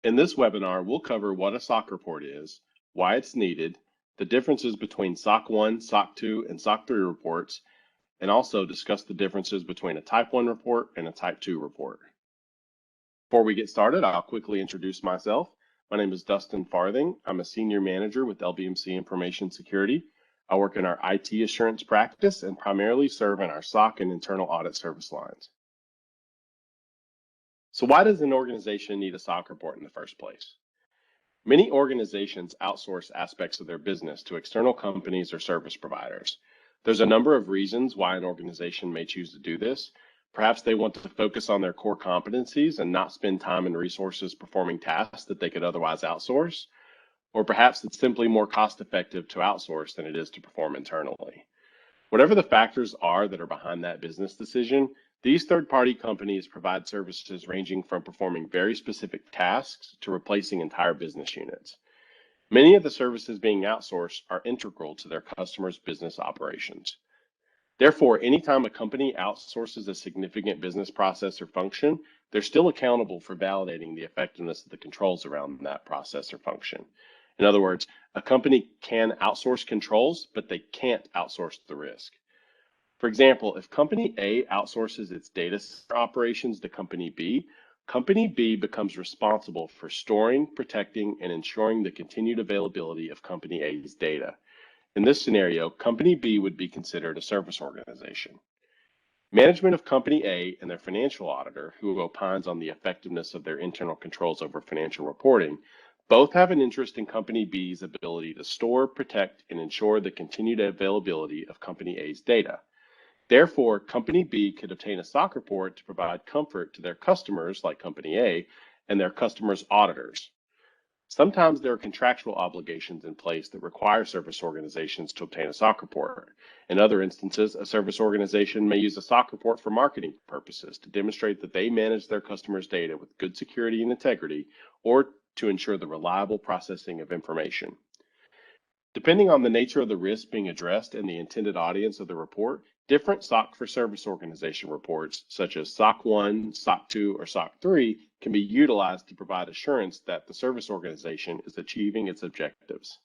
In this webinar, we'll cover what a SOC report is, why it's needed, the differences between SOC 1, SOC 2, and SOC 3 reports, and also discuss the differences between a Type 1 report and a Type 2 report. Before we get started, I'll quickly introduce myself. My name is Dustin Farthing. I'm a senior manager with LBMC Information Security. I work in our IT assurance practice and primarily serve in our SOC and internal audit service lines. So why does an organization need a SOC report in the first place? Many organizations outsource aspects of their business to external companies or service providers. There's a number of reasons why an organization may choose to do this. Perhaps they want to focus on their core competencies and not spend time and resources performing tasks that they could otherwise outsource. Or perhaps it's simply more cost-effective to outsource than it is to perform internally. Whatever the factors are that are behind that business decision, these third-party companies provide services ranging from performing very specific tasks to replacing entire business units. Many of the services being outsourced are integral to their customers' business operations. Therefore, anytime a company outsources a significant business process or function, they're still accountable for validating the effectiveness of the controls around that process or function. In other words, a company can outsource controls, but they can't outsource the risk. For example, if Company A outsources its data operations to Company B becomes responsible for storing, protecting, and ensuring the continued availability of Company A's data. In this scenario, Company B would be considered a service organization. Management of Company A and their financial auditor, who opines on the effectiveness of their internal controls over financial reporting, both have an interest in Company B's ability to store, protect, and ensure the continued availability of Company A's data. Therefore, Company B could obtain a SOC report to provide comfort to their customers, like Company A, and their customers' auditors. Sometimes there are contractual obligations in place that require service organizations to obtain a SOC report. In other instances, a service organization may use a SOC report for marketing purposes to demonstrate that they manage their customers' data with good security and integrity, or to ensure the reliable processing of information. Depending on the nature of the risk being addressed and the intended audience of the report, different SOC for service organization reports, such as SOC 1, SOC 2, or SOC 3, can be utilized to provide assurance that the service organization is achieving its objectives.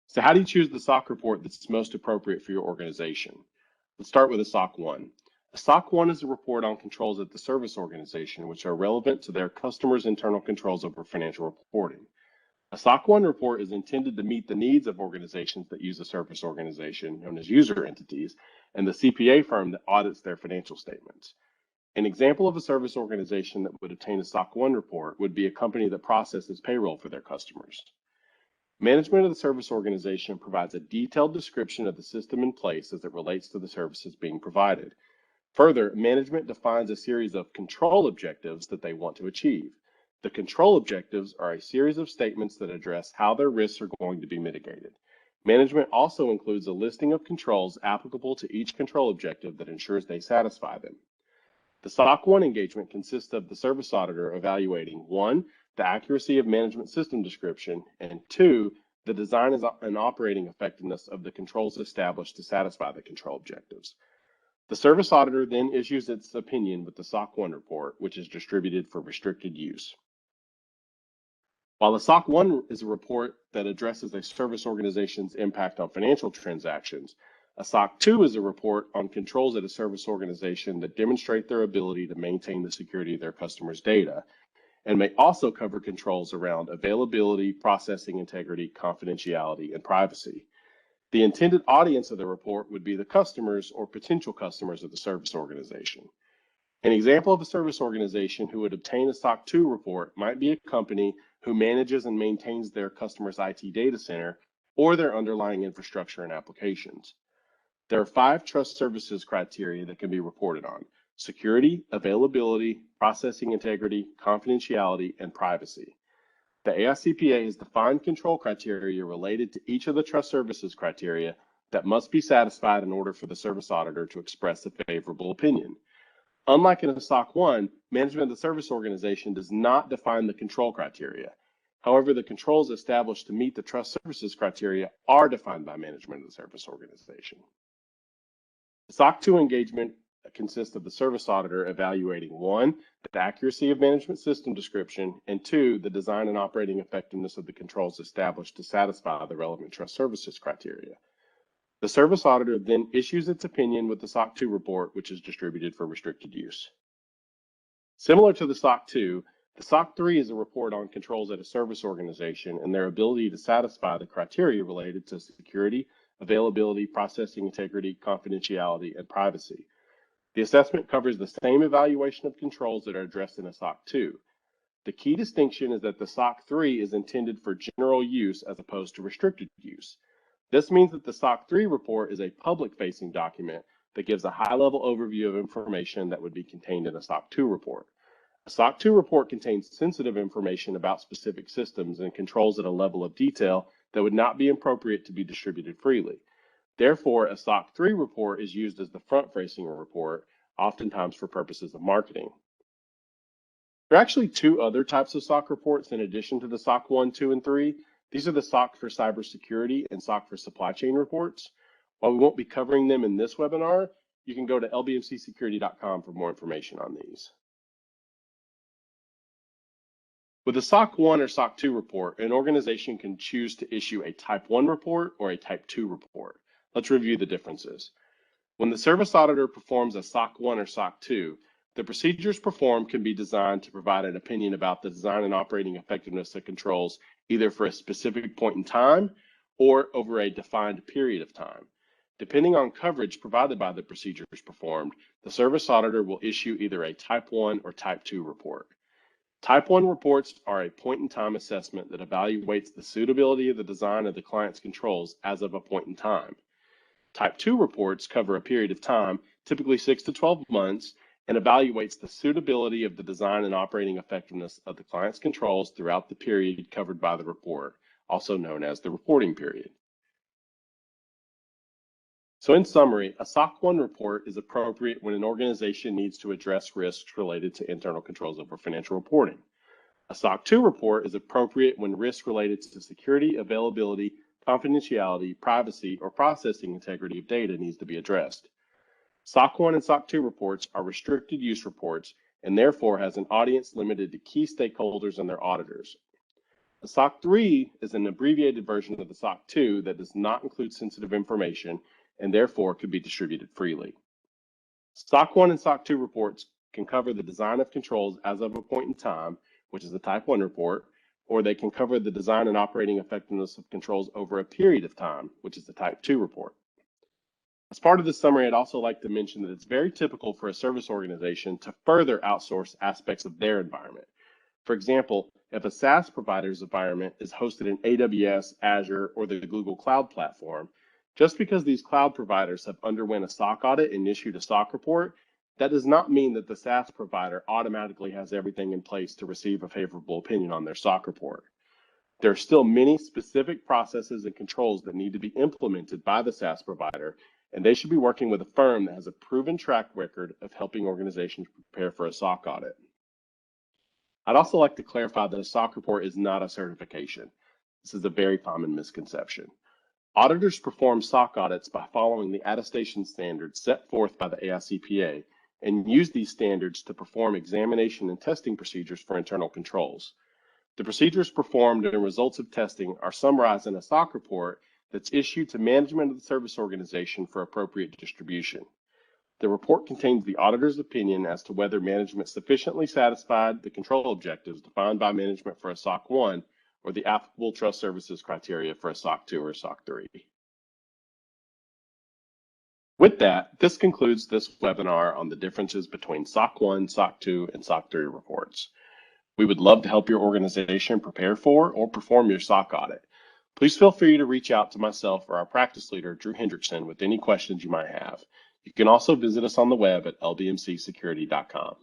So how do you choose the SOC report that's most appropriate for your organization? Let's start with a SOC 1. A SOC 1 is a report on controls at the service organization which are relevant to their customers' internal controls over financial reporting. A SOC 1 report is intended to meet the needs of organizations that use a service organization, known as user entities, and the CPA firm that audits their financial statements. An example of a service organization that would obtain a SOC 1 report would be a company that processes payroll for their customers. Management of the service organization provides a detailed description of the system in place as it relates to the services being provided. Further, management defines a series of control objectives that they want to achieve. The control objectives are a series of statements that address how their risks are going to be mitigated. Management also includes a listing of controls applicable to each control objective that ensures they satisfy them. The SOC 1 engagement consists of the service auditor evaluating 1, the accuracy of management system description, and 2, the design and operating effectiveness of the controls established to satisfy the control objectives. The service auditor then issues its opinion with the SOC 1 report, which is distributed for restricted use. While a SOC 1 is a report that addresses a service organization's impact on financial transactions, a SOC 2 is a report on controls at a service organization that demonstrate their ability to maintain the security of their customers' data, and may also cover controls around availability, processing integrity, confidentiality, and privacy. The intended audience of the report would be the customers or potential customers of the service organization. An example of a service organization who would obtain a SOC 2 report might be a company who manages and maintains their customer's IT data center or their underlying infrastructure and applications. There are 5 trust services criteria that can be reported on: security, availability, processing integrity, confidentiality, and privacy. The AICPA has defined control criteria related to each of the trust services criteria that must be satisfied in order for the service auditor to express a favorable opinion. Unlike in a SOC 1, management of the service organization does not define the control criteria. However, the controls established to meet the trust services criteria are defined by management of the service organization. The SOC 2 engagement consists of the service auditor evaluating 1, the accuracy of management system description, and 2, the design and operating effectiveness of the controls established to satisfy the relevant trust services criteria. The service auditor then issues its opinion with the SOC 2 report, which is distributed for restricted use. Similar to the SOC 2, the SOC 3 is a report on controls at a service organization and their ability to satisfy the criteria related to security, availability, processing integrity, confidentiality, and privacy. The assessment covers the same evaluation of controls that are addressed in a SOC 2. The key distinction is that the SOC 3 is intended for general use as opposed to restricted use. This means that the SOC 3 report is a public-facing document that gives a high-level overview of information that would be contained in a SOC 2 report. A SOC 2 report contains sensitive information about specific systems and controls at a level of detail that would not be appropriate to be distributed freely. Therefore, a SOC 3 report is used as the front-facing report, oftentimes for purposes of marketing. There are actually 2 other types of SOC reports in addition to the SOC 1, 2, and 3. These are the SOC for cybersecurity and SOC for supply chain reports. While we won't be covering them in this webinar, you can go to lbmcsecurity.com for more information on these. With a SOC 1 or SOC 2 report, an organization can choose to issue a Type 1 report or a Type 2 report. Let's review the differences. When the service auditor performs a SOC 1 or SOC 2, the procedures performed can be designed to provide an opinion about the design and operating effectiveness of controls, either for a specific point in time or over a defined period of time. Depending on coverage provided by the procedures performed, the service auditor will issue either a Type 1 or Type 2 report. Type 1 reports are a point-in-time assessment that evaluates the suitability of the design of the client's controls as of a point in time. Type 2 reports cover a period of time, typically 6 to 12 months, and evaluates the suitability of the design and operating effectiveness of the client's controls throughout the period covered by the report, also known as the reporting period. So in summary, a SOC 1 report is appropriate when an organization needs to address risks related to internal controls over financial reporting. A SOC 2 report is appropriate when risks related to security, availability, confidentiality, privacy, or processing integrity of data needs to be addressed. SOC 1 and SOC 2 reports are restricted use reports and therefore has an audience limited to key stakeholders and their auditors. The SOC 3 is an abbreviated version of the SOC 2 that does not include sensitive information and therefore could be distributed freely. SOC 1 and SOC 2 reports can cover the design of controls as of a point in time, which is the Type 1 report, or they can cover the design and operating effectiveness of controls over a period of time, which is the Type 2 report. As part of this summary, I'd also like to mention that it's very typical for a service organization to further outsource aspects of their environment. For example, if a SaaS provider's environment is hosted in AWS, Azure, or the Google Cloud platform, just because these cloud providers have underwent a SOC audit and issued a SOC report, that does not mean that the SaaS provider automatically has everything in place to receive a favorable opinion on their SOC report. There are still many specific processes and controls that need to be implemented by the SaaS provider, and they should be working with a firm that has a proven track record of helping organizations prepare for a SOC audit. I'd also like to clarify that a SOC report is not a certification. This is a very common misconception. Auditors perform SOC audits by following the attestation standards set forth by the AICPA and use these standards to perform examination and testing procedures for internal controls. The procedures performed and results of testing are summarized in a SOC report that's issued to management of the service organization for appropriate distribution. The report contains the auditor's opinion as to whether management sufficiently satisfied the control objectives defined by management for a SOC 1 or the applicable trust services criteria for a SOC 2 or SOC 3. With that, this concludes this webinar on the differences between SOC 1, SOC 2, and SOC 3 reports. We would love to help your organization prepare for or perform your SOC audit. Please feel free to reach out to myself or our practice leader, Drew Hendrickson, with any questions you might have. You can also visit us on the web at lbmcsecurity.com.